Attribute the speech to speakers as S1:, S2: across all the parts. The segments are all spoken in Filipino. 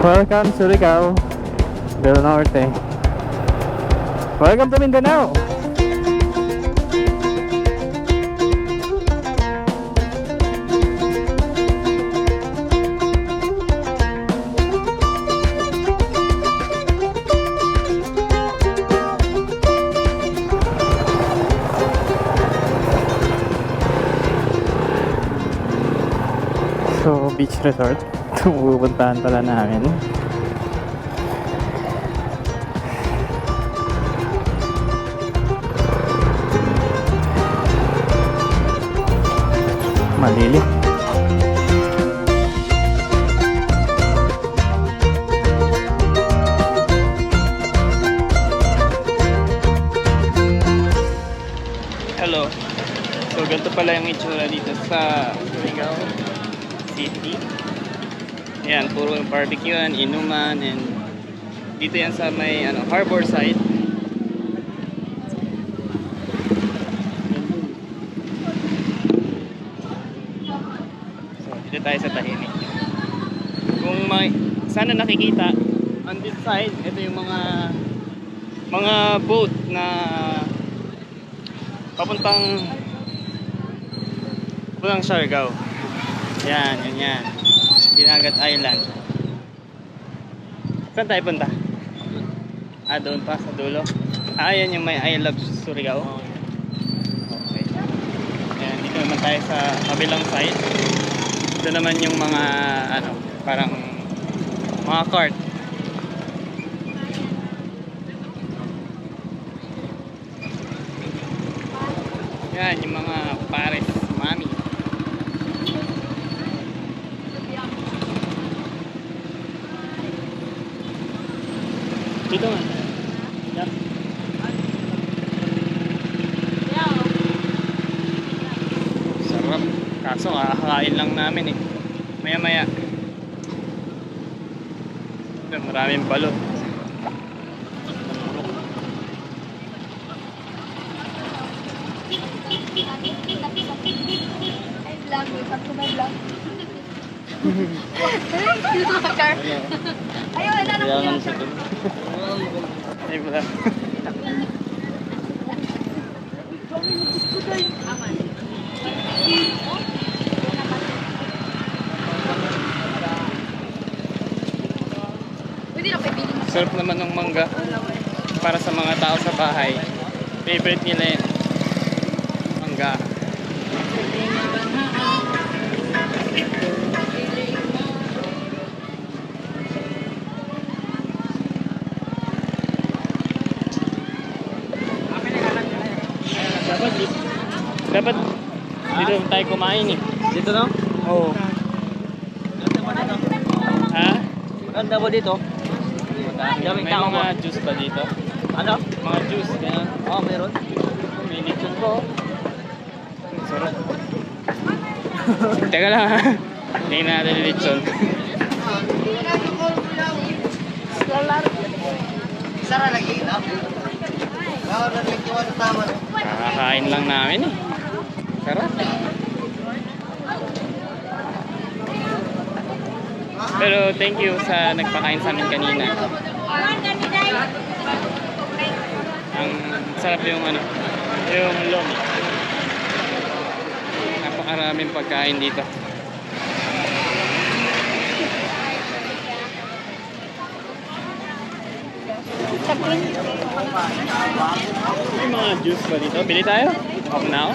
S1: Welcome to Surigao del Norte. Welcome to Mindanao. So, beach resort. Pupuntahan pala namin. Malilim. Hello. So, ganito pala yung itsura dito sa Surigao City. Yan, puro barbecuean, inuman, and dito yan sa may harbor side. So, dito tayo sa tahimik. Kung sana nakikita on this side, ito yung mga boat na papuntang Siargao. Yan, yan. Dinagat Island. Saan tayo punta? Doon pa sa dulo. Ayan yung may I Love Surigao. Okay. Ayan, dito naman tayo sa kabilang side. Ito naman yung mga parang mga cart. Yan yung mga pares, mami. Dito nga. Yep. Sarap. Kaso kakakain lang namin eh. Maya maya. Ito, maraming balot.
S2: Ay, vlog. Welcome to my vlog. Ayaw, wala na
S1: Kailangan sa ito. Ay, wala. Sarap naman ng mangga para sa mga tao sa bahay. Favorite nila yun. Mangga. Dapat dito tayo kumain eh.
S3: Dito no?
S1: Oo. Ha?
S3: Ganda ba dito?
S1: May mga juice ba dito?
S3: Ano?
S1: Mga juice, ganyan.
S3: Oo, meron.
S1: May lechon ko. Sarap. Teka lang ha. Tingnan natin yung lechon.
S3: Sara lagi na.
S1: Kakakain lang namin eh. Sarap. Pero thank you sa nagpakain sa amin kanina. Ang sarap yung yung lomi. Napakaraming pagkain dito. May mga juice ba dito? Bili tayo? Off now?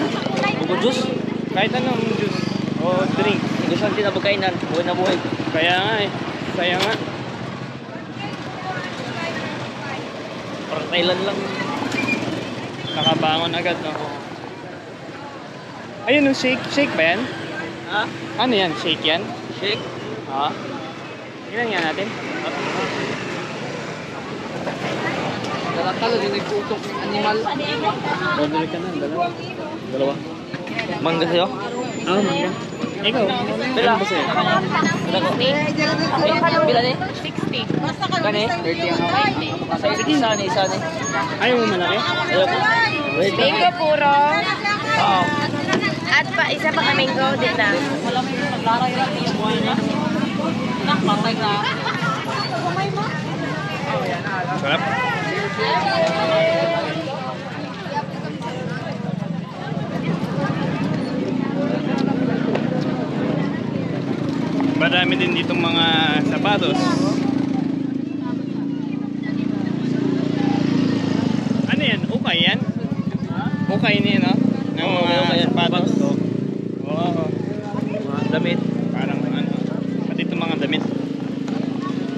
S3: Buko juice?
S1: Kahit anong juice o drink.
S3: Gusto natin na pagkainan. Buhay na buhay.
S1: Kaya nga eh. Saya nga.
S3: Parang Thailand lang.
S1: Nakabangon agad no. Ayun yung shake. Shake ba yan?
S3: Ha?
S1: Ano yan? Shake yan?
S3: Shake?
S1: Ha? Tignan nga natin.
S3: Dala-tala din nagputok ng animal.
S1: Bumili ka na. Dalawa.
S3: Mangga sa'yo?
S1: Mangga. Ikaw?
S3: Bila?
S1: Ano ba sa'yo?
S3: Bila ko? Bila ni?
S2: 60.
S3: Kani? 30 ang ako. Isa ni.
S1: Ayaw mo malaki?
S3: Ayaw ko. Wait.
S2: Mango puro.
S3: Oo.
S2: At isa pa ka mango din na.
S3: Malamig yung naglaray lang yung buhay na. Nakmatay na.
S1: Sarap. Marami din ditong mga sapatos. Ano yan? Ukay yan? Ukay niya, no? Ng mga sapatos. Oo.
S3: Mga damit.
S1: Parang ano. Pati itong mga damit.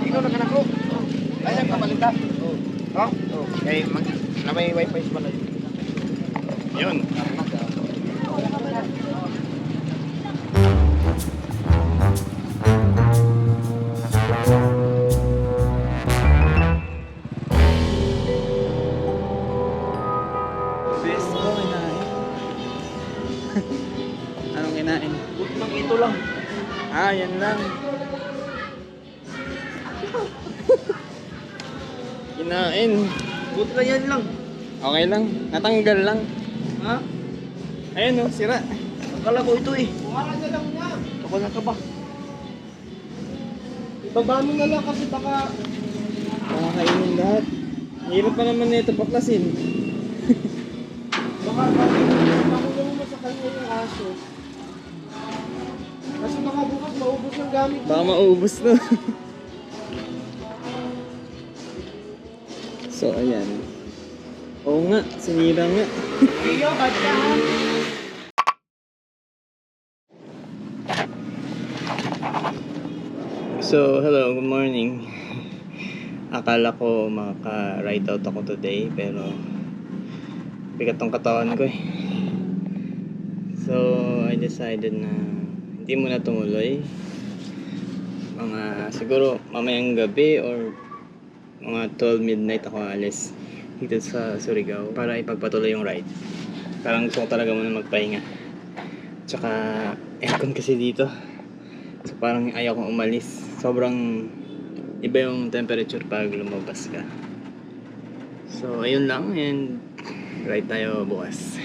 S3: Ikaw na kanak ko. Ay, nagpapalit ka. Oo. Ha? Oo. Eh, na may wifi pala yun.
S1: Yun. Best ko kinain. Anong kinain?
S3: Buti mang ito lang.
S1: Ah, yan lang. Kinain.
S3: Buti na yan lang.
S1: Okay lang. Natanggal lang.
S3: Ha?
S1: Ayun, oh, sira.
S3: Akala ko ito eh. Wala na lang na. Ako na ka ba? Ibaba mo na lang kasi baka...
S1: Nakakainin lahat. Hirap pa naman nito baklasin.
S3: Baka makulong mo sa kanya yung aso. Kasi baka bukas maubos ng gamit.
S1: Baka maubos na. So, ayan. Oo nga, sinira nga.
S3: Iyo, kanya ha?
S1: So, hello, good morning. Akala ko maka-ride out ako today, pero bigat tong katawan ko eh. So, I decided na hindi muna tumuloy. Mga siguro mamayang gabi or mga 12 midnight ako alis dito sa Surigao para ipagpatuloy yung ride. Parang gusto ko talaga muna magpahinga. Tsaka aircon kasi dito. So parang ayaw kong umalis. Sobrang iba yung temperature pag lumabas ka. So ayun lang, and ride tayo bukas.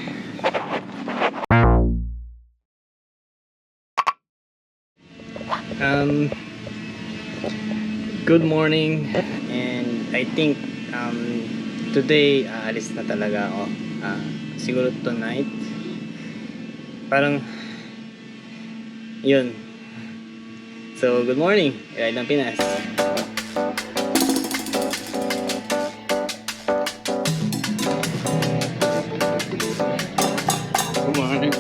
S1: Good morning, and I think today aalis na talaga ako. Siguro tonight. Parang yun. So, good morning. Ride ng Pinas. Good morning.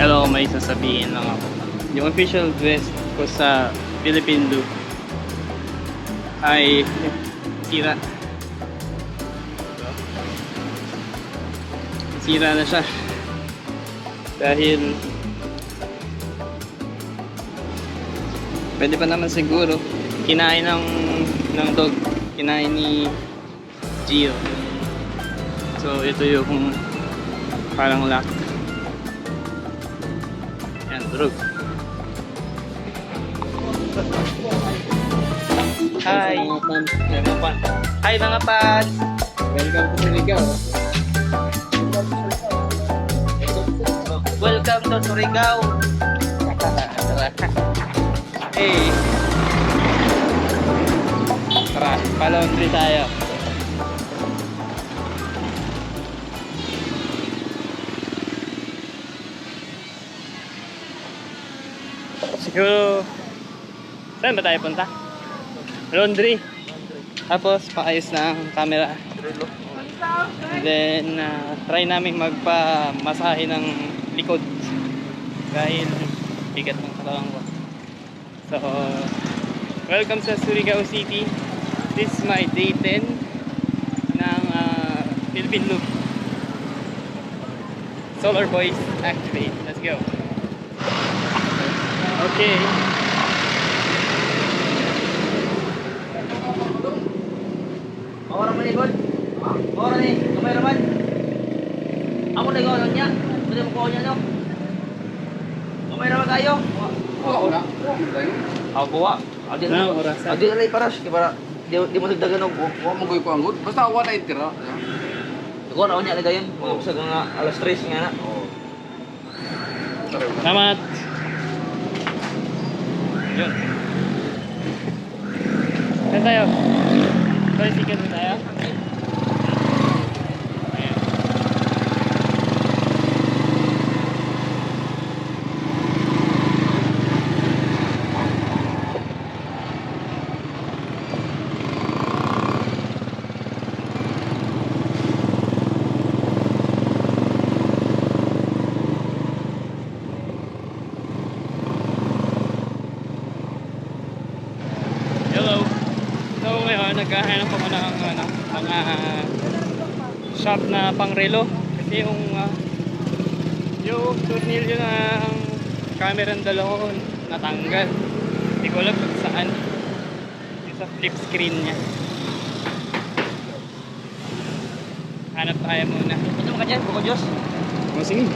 S1: Hello, may sasabihin lang ako. Yung official dress ko sa Philippine Loop ay sira. Sira na siya. Dahil pwede pa naman siguro. Kinain ng dog. Kinain ni Gio. So ito yung parang lock. Durog. Hi! Hi mga pads!
S3: Welcome to Surigao.
S1: Welcome to Surigao! Hey! Tara, pa-laundry tayo. Siguro, saan ba tayo punta? Laundry. Tapos, paayos na ang camera. And then, try namin magpa-masahe ng likod. Dahil, bigat ng katawan ko. So, welcome sa Surigao City. This is my day 10 ng Philippine Loop. Solar Boys activate. Let's go. Okay.
S3: Orang mana
S4: kayo.
S3: Oo na.
S4: Ako buwa. Adi
S1: Na,
S4: na.
S1: orasan.
S4: Adi na para para di mo dagdagan og
S3: Wa mo ko ang good. Basta wa na itira.
S4: Ako na unya gayon. Usag nga alas 3 nga na.
S3: Oo.
S1: Salamat. Yun. Saan tayo? Tricycle na tayo? Ayan. Hello. So ngayon, naghahanap ako ng mga shop na pang-relo. Kasi yung tornilyo ng camera ng dalawa ko natanggal. Hindi ko alam kung saan. Yung sa flip screen niya. Hanap tayo muna.
S4: Ito ka diyan, buko Diyos.
S1: Oh, sige.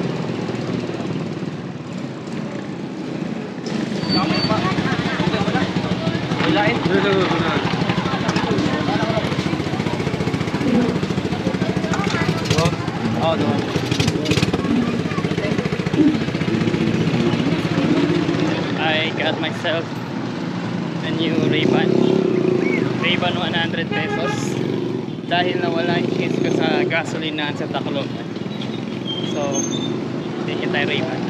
S4: Kamay pa. Okay mo na. Wilain.
S1: Oh, doon. I got myself a new Ray-Ban. Ray-Ban 100 pesos. Dahil nawala yung case ko sa gasolinahan sa Tacloban. So, tingin tayo Ray-Ban.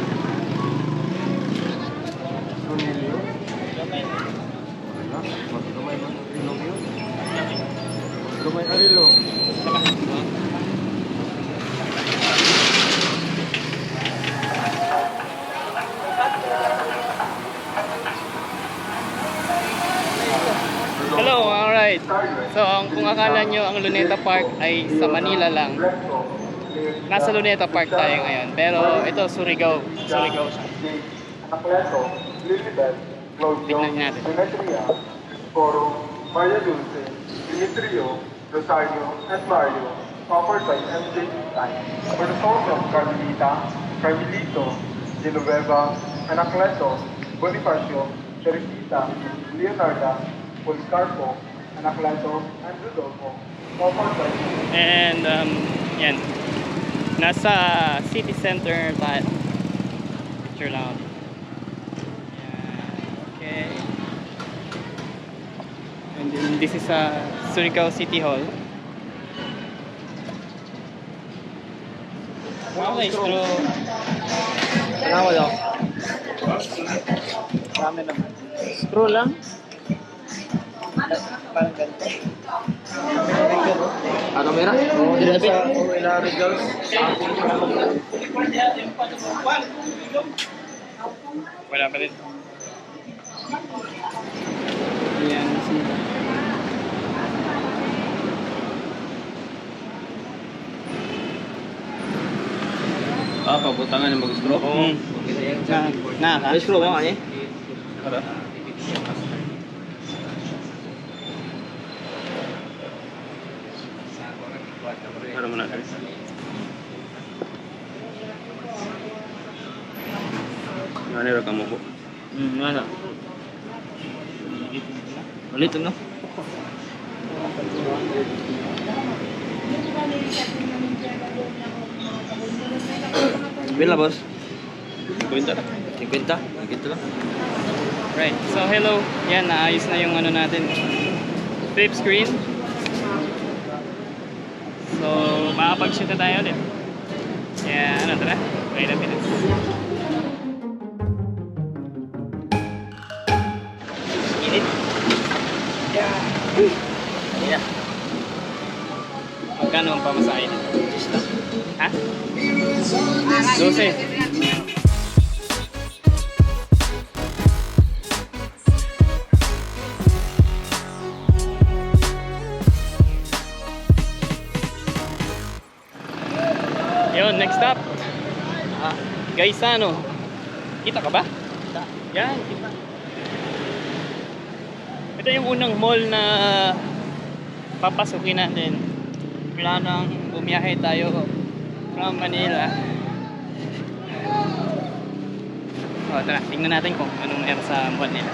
S3: Gamay arilo.
S1: Hello, alright. So, kung akala nyo ang Luneta Park ay sa Manila lang, nasa Luneta Park tayo ngayon. Pero ito, Surigao. Surigao siya.
S5: Anacleto, Lilibet,
S1: Tignan natin.
S5: Demetria, Forum, Maria Dulce, Dimitrio, Rosario, and Mario, offered by MJ Time. For the souls of Carmelita, Carmelito, Genoveva, Anacleto, Bonifacio, Teresita, Leonarda, Policarpo, Anacleto, and Rodolfo, offered by
S1: And, yan. Nasa city center tayo. Picture lang ako. Yan. Okay. And then this is Surigao City Hall. Okay, so
S4: Tanawa daw.
S1: marami naman. Screw lang. Parang ganito.
S4: Kamera? Dinabi.
S1: Wala pa rin. Ayan, sila.
S4: Pabutangan ng mag-screw.
S1: Na ka?
S4: May screw ba nga eh?
S1: Para mo natin.
S4: Ano ka mo po?
S1: Ano?
S4: Ulit no? Bila boss? 50 lang. 50? 50 lang.
S1: Right. So hello. Yan, naayos na yung ano natin. Flip screen. So, makapag-shoot na tayo ulit. Kaya ano, tara. Wait a minute.
S4: Init. Yeah.
S1: Magkano ang pamasahe nito? Ha? 12. Yun, next stop. Gaisano. Kita ka ba? Yan, kita. Ito yung unang mall na papasukin natin. Planong bumiyahe tayo from Manila. O, tara, tingnan natin kung anong meron sa mall nila.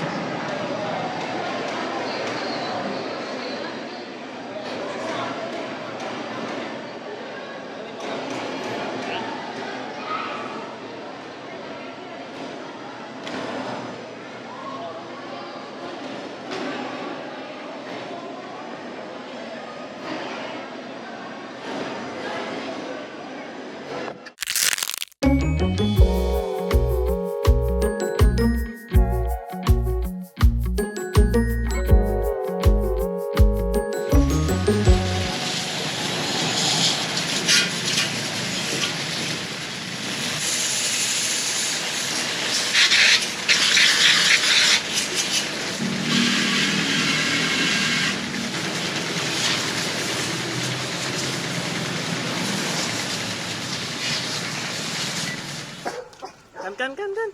S1: Kan.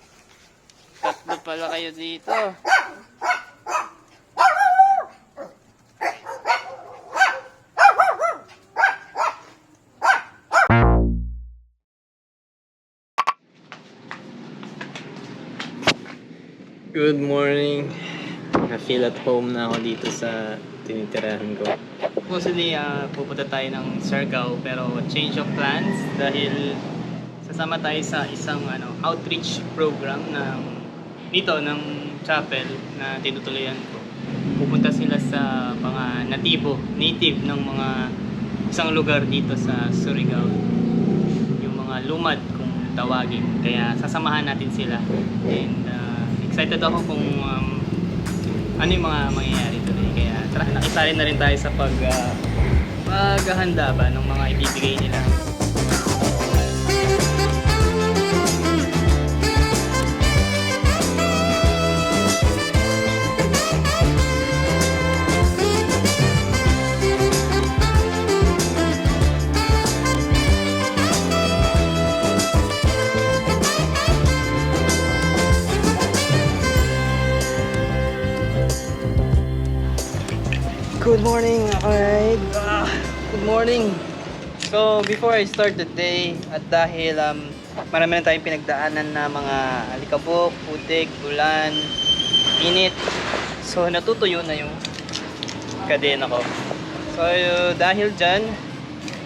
S1: Tatlo pala kayo dito. Good morning. I-feel at home na ako dito sa tinitirahan ko. Mostly, pupunta tayo ng Siargao pero change of plans dahil sasama tayo sa isang outreach program ng chapel na tinutuloyan ko. Pupunta sila sa mga native ng mga isang lugar dito sa Surigao. Yung mga lumad kung tawagin. Kaya sasamahan natin sila. And excited ako kung ano yung mga mangyayari today. Kaya tara, nakisali na rin tayo sa paghahanda ba ng mga ibibigay nila. Good morning, alright. Good morning. So, before I start the day, at dahil marami na tayong pinagdaanan na mga alikabok, putik, ulan, init. So, natutuyo na yung kadena ko. So, dahil dyan,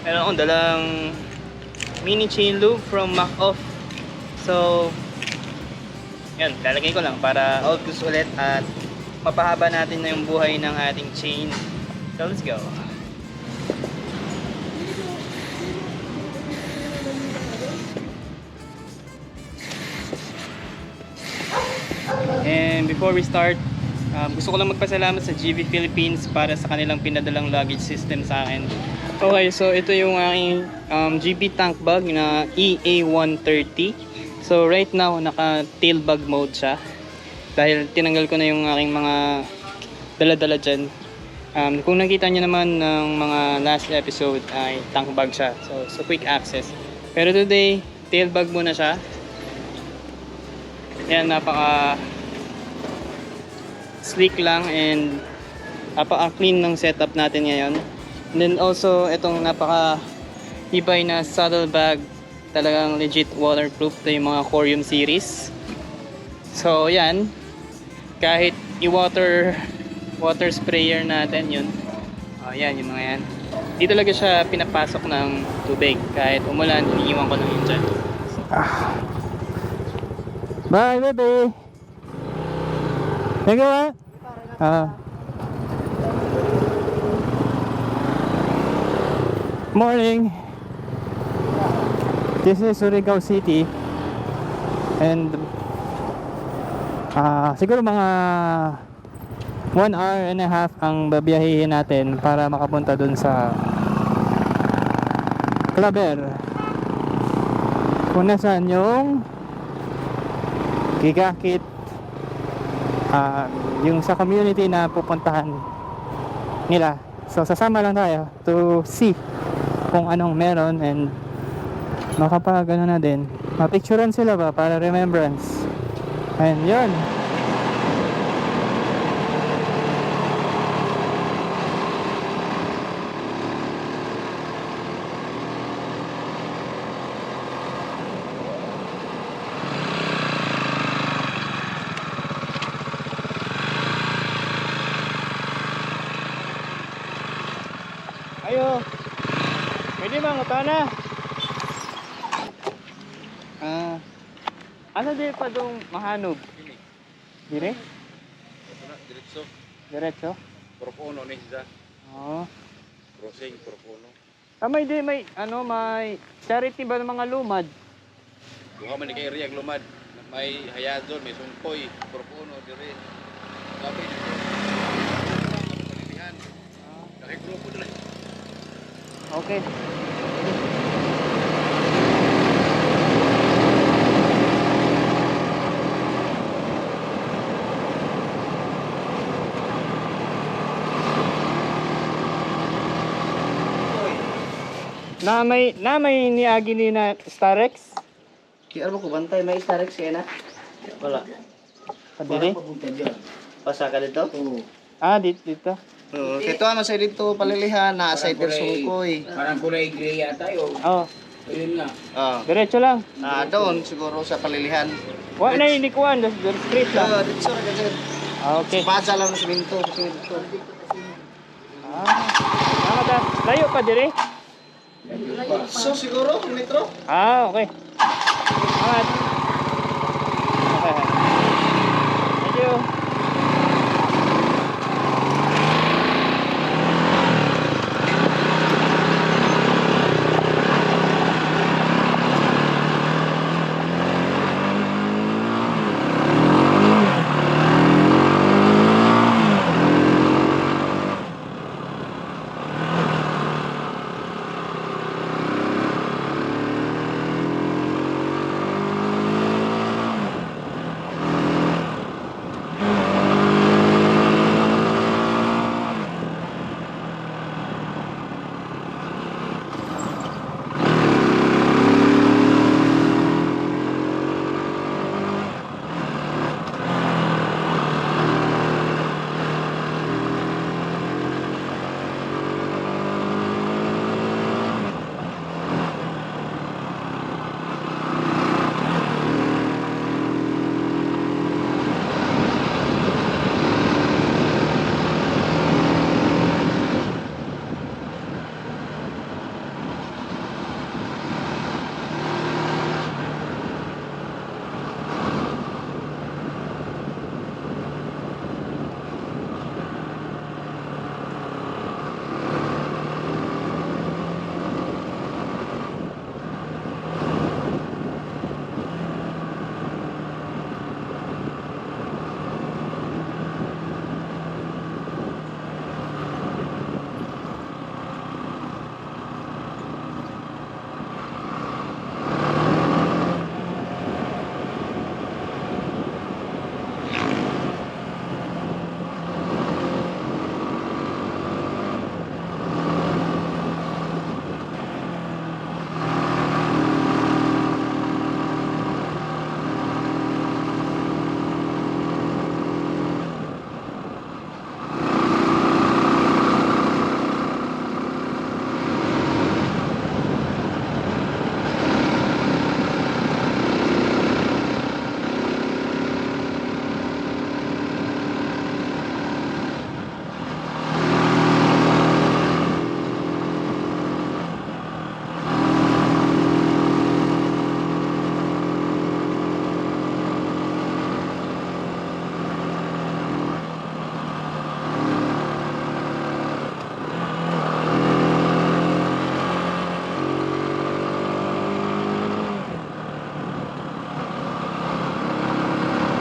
S1: meron akong dalang mini chain loop from Mac-Off. So, yan, lalagay ko lang para all-use ulit at mapahaba natin na yung buhay ng ating chain. So let's go. And before we start, gusto ko lang magpasalamat sa GV Philippines para sa kanilang pinadalang luggage system sa akin. Okay, so ito yung aking GB tank bag na EA130. So right now, naka tail bag mode siya. Dahil tinanggal ko na yung aking mga dala-dala dyan. Kung nakita nyo naman ng mga last episode ay tank bag siya. So quick access. Pero today, tail bag muna siya. Yan, napaka sleek lang and napaka clean ng setup natin ngayon. And then also, itong napaka hibay na saddle bag. Talagang legit waterproof. Ito yung mga Corium series. So yan. Kahit i-water sprayer natin yun. Yan, yung mga yan. Di talaga siya pinapasok ng tubig. Kahit umulan, iniiwan ko lang yun dyan. Bye, baby! Thank you, Morning! This is Surigao City. And siguro mga 1 hour and a half ang babiyahihin natin para makapunta dun sa Claver, kung nasaan yung Gigakit, yung sa community na pupuntahan nila. So sasama lang tayo to see kung anong meron and makapag na din, mapicturean sila ba para remembrance. And yun. Pwede mga na. Ah. Ano din pa dong mahanog? Dire?
S3: Diretso.
S1: Diretso?
S3: Propono ni siya.
S1: Oo.
S3: Crossing, propono.
S1: May may charity ba ng mga lumad?
S3: Duha man ni kay Riag Lumad. May hayadon, may sungkoy, propono dire. Sabi dito. Kapalilihan. Kay grupo dire.
S1: Okay. Na may niagi ni na Starex?
S4: Kaya mo ko bantay may Starex kaya na. Wala.
S1: Padiri?
S4: Pasa ka dito?
S1: Ah, dito.
S4: Oo, ito naman sa dito palilihan na sa ito sungkoy.
S3: Parang kulay gray yata yun.
S1: Oh,
S3: Ayun nga.
S1: diretso lang.
S4: Doon siguro sa palilihan.
S1: Wa na inikuan, straight lang.
S4: Dito sa ganyan.
S1: Okay.
S4: Pasa lang sa minto.
S1: Salamat ah. Layo pa dire?
S4: So siguro metro.
S1: Okay. Salamat. Okay. Thank you.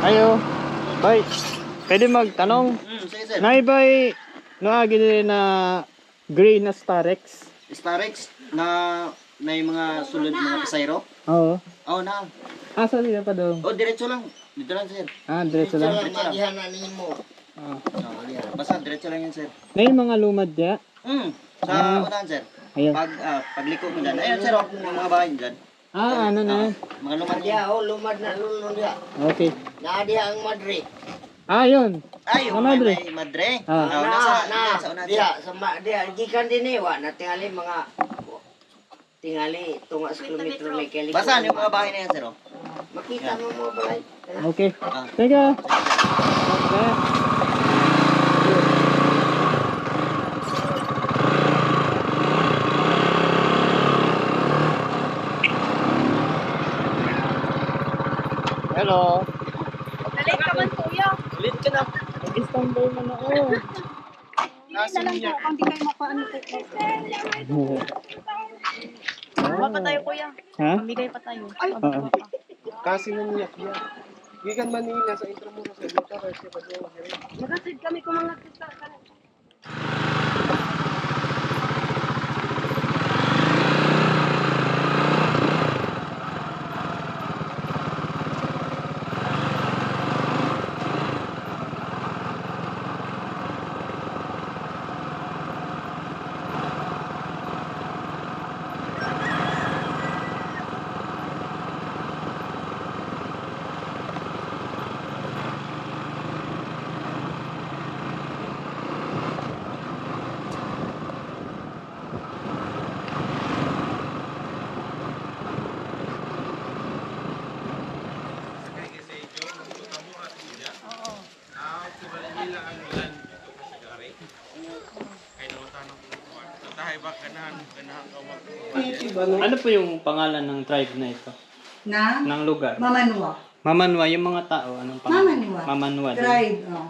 S1: Ayo. Bay. Pwede magtanong.
S4: Sige sir.
S1: Naibay noagi din na gray na Starex.
S4: Starex na may mga sulod mga pasayro.
S1: Oo.
S4: Oh na.
S1: Asa sila pa doon?
S4: Oh diretso lang. Dito lang sir.
S1: Diretso lang.
S4: Magihan na ninyo mo. Basta diretso lang yun sir.
S1: May mga lumad diya.
S4: Sa unahan sir.
S1: Ayun.
S4: Pagliko mo dyan. Ayun sir, yung mga bahay dyan.
S1: Ano na?
S4: Mga lumad
S3: Dia lumad na lulun dia.
S1: Okay.
S3: Na dia ang Madrid.
S1: Yun.
S4: Ay,
S1: Sa Madre.
S4: may madre.
S3: Nasa
S4: unahan
S3: dia sama dia gikan din wa na tingali mga tingali tunga sa kilometro may kali.
S4: Basahan yung mga bahay na yan sir.
S3: Makita mo mo balay.
S1: Okay. Teka. Okay.
S2: Sunday mo na oh.
S3: Nasiyak.
S2: Hindi kayo mapaano po. Baka tayo kuya.
S1: Ha?
S2: Mamigay pa tayo.
S1: Oo.
S3: Kasi naniyak yan. Gikan Manila sa Intramuros sa Bata kasi
S2: Magasid kami kung mga tita.
S1: Ano po yung pangalan ng tribe na ito?
S6: Na
S1: Ng lugar?
S6: Mamanwa.
S1: Mamanwa, yung mga tao, anong pangalan?
S6: Mamanwa.
S1: Mamanwa din.
S6: Tribe, oh.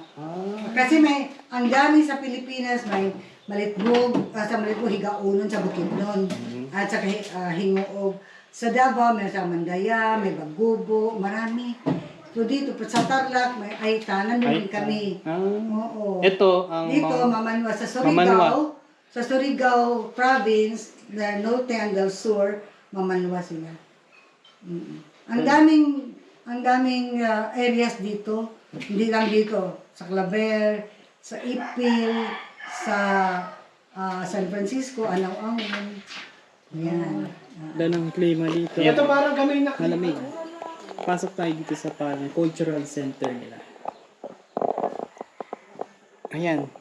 S6: Kasi may, ang dami sa Pilipinas, may Malitbog, sa Malitbog, Higaunon sa Bukidnon, at sa Hingoog. Sa Davao, may sa Mandaya, may Bagubo, marami. So dito, sa Tarlac, may Aytanan din kami. Oo.
S1: Ito, ang
S6: Dito, Mamanwa. Sa Surigao,
S1: Mamanwa.
S6: sa Surigao Province, the Norte and del Sur, Mamanwa sila. Ang daming areas dito, hindi lang dito, sa Claver, sa Ipil, sa San Francisco, Anaw-Angon. Yan.
S1: Ganda ng klima dito.
S3: Ito parang kami na.
S1: Malamig. Pasok tayo dito sa parang cultural center nila. Ayan.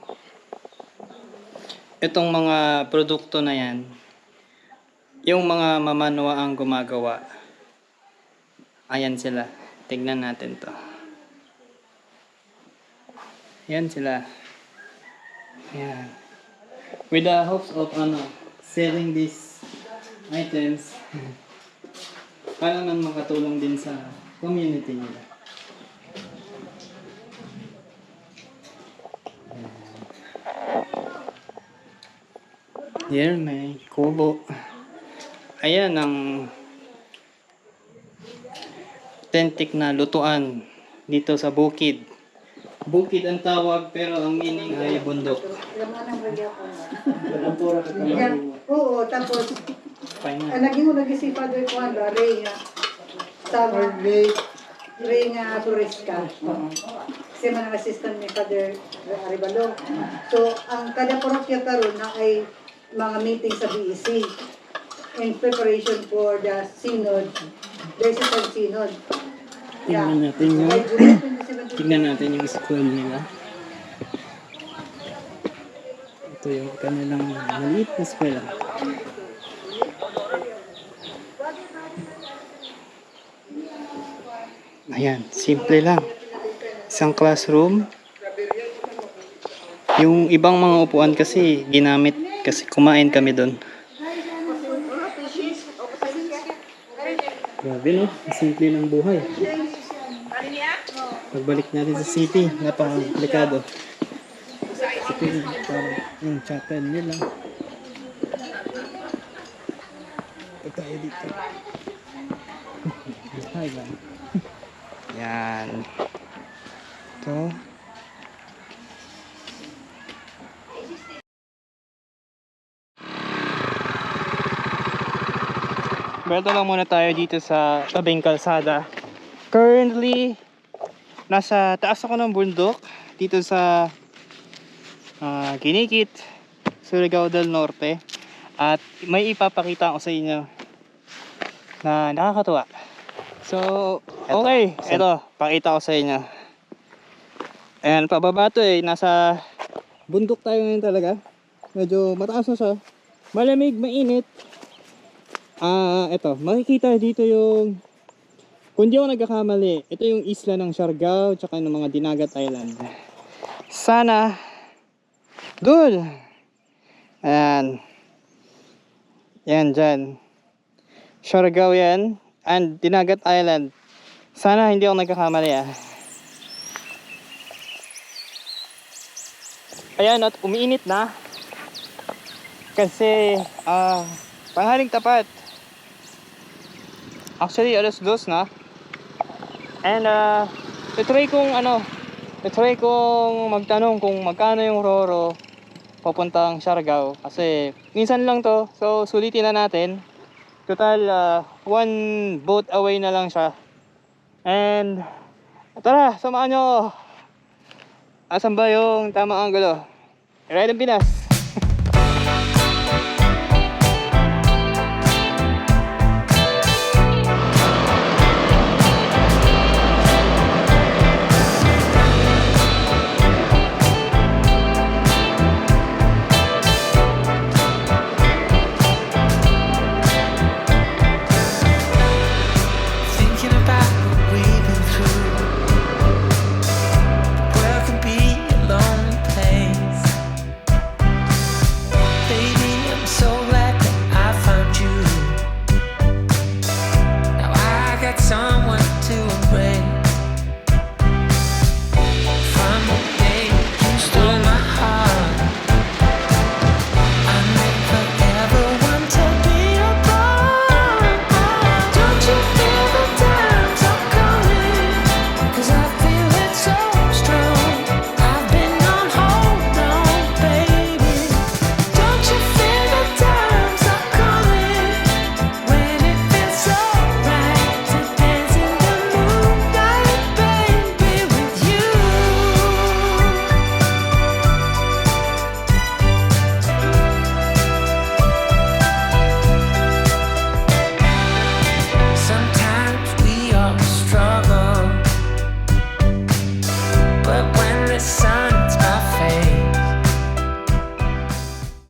S1: Itong mga produkto na yan, yung mga mamanwa ang gumagawa. Ayan sila. Tignan natin to. Ayan sila. Ayan. With the hopes of selling these items, para naman makatulong din sa community nila. Here may kubo. Ayan ang authentic na lutuan dito sa bukid. Bukid ang tawag pero ang meaning ay bundok.
S6: Yan. Oo, tapos, naging si Father Juan, Rey nga. Sama, Rey nga Turesca. Kasi man ang assistant ni Father Arevalo. So, ang kada parokya karon na ay mga meeting sa BEC in preparation for the synod, Diocesan Synod.
S1: Tingnan natin yung tingnan natin yung school nila. Ito yung kanilang maliit na eskwela. Ayan, simple lang. Isang classroom. Yung ibang mga upuan kasi ginamit kasi kumain kami doon. Grabe no, simple ng buhay. Pagbalik natin sa city, napaka-komplikado. Ito yung parang yung chapel nila. Ito tayo dito. Buhay lang. Yan. Ito. Beto lang muna tayo dito sa tabing kalsada. Currently, nasa taas ako ng bundok dito sa Ginikit, Surigao del Norte. At may ipapakita ko sa inyo na nakakatuwa. So, okay. Ito, pakita ko sa inyo. Ayan, pababa to eh. Nasa bundok tayo ngayon talaga. Medyo mataas na siya. Malamig, mainit. Ito, makikita dito yung, kung di ako nagkakamali, ito yung isla ng Siargao tsaka ng mga Dinagat Island. Sana doon. Ayan. Yan dyan. Siargao yan and Dinagat Island. Sana hindi ako nagkakamali Ayan, at umiinit na. Kasi, panghaling tapat. Actually, alas 2 na. And, itry kong magtanong kung magkano yung Roro papuntang Siargao. Kasi, minsan lang to. So, sulitin na natin. Total, one boat away na lang siya. And, tara, samahan nyo. Asan ba yung tamang angulo? Ride ang Pinas.